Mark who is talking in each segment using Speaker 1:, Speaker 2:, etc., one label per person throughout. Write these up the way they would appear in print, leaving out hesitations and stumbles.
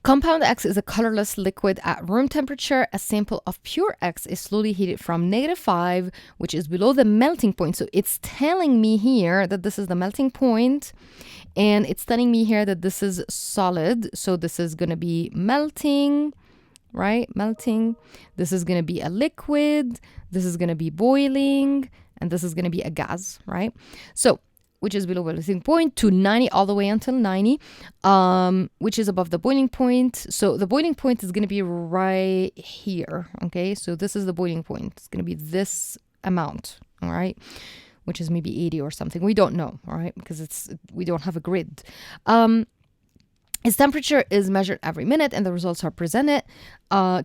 Speaker 1: Compound X is a colorless liquid at room temperature. A sample of pure X is slowly heated from -5, which is below the melting point. So it's telling me here that this is the melting point, and it's telling me here that this is solid. So this is going to be melting, right? Melting. This is going to be a liquid. This is going to be boiling, and this is going to be a gas, right? So which is below the melting point to 90, all the way until 90, which is above the boiling point. So the boiling point is going to be right here, okay? So this is the boiling point. It's going to be this amount, all right? Which is maybe 80 or something. We don't know, all right? Because we don't have a grid. Its temperature is measured every minute, and the results are presented.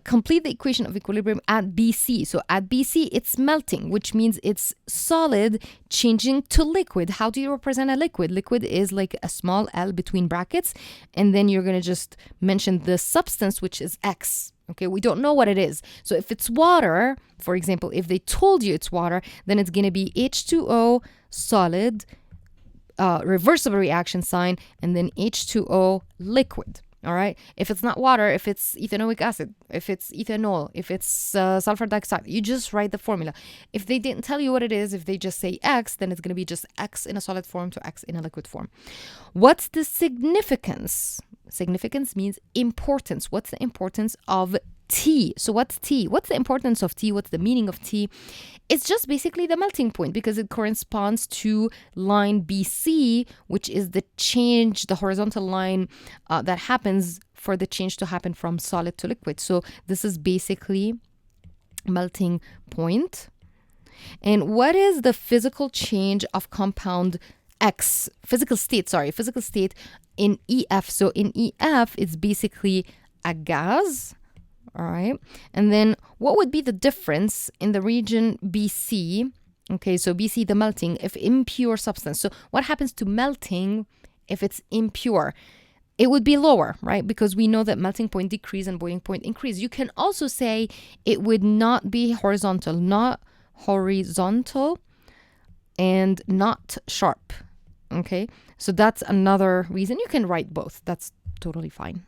Speaker 1: Complete the equation of equilibrium at BC. So at BC, it's melting, which means it's solid changing to liquid. How do you represent a liquid? Liquid is like a small L between brackets, and then you're going to just mention the substance, which is X. Okay, we don't know what it is. So if it's water, for example, if they told you it's water, then it's going to be H2O solid, reversible reaction sign, and then H2O liquid. All right. If it's not water, if it's ethanoic acid, if it's ethanol, if it's sulfur dioxide, you just write the formula. If they didn't tell you what it is, if they just say X, then it's going to be just X in a solid form to X in a liquid form. What's the significance? Significance means importance. What's the importance of T? So what's T? What's the importance of T? What's the meaning of T? It's just basically the melting point, because it corresponds to line BC, which is the change, the horizontal line that happens for the change to happen from solid to liquid. So this is basically melting point. And what is the physical change of compound X, physical state in EF? So in EF, it's basically a gas. All right. And then what would be the difference in the region BC? Okay, so BC, the melting, if impure substance. So what happens to melting if it's impure? It would be lower, right? Because we know that melting point decrease and boiling point increase. You can also say it would not be horizontal, and not sharp. Okay, so that's another reason. You can write both. That's totally fine.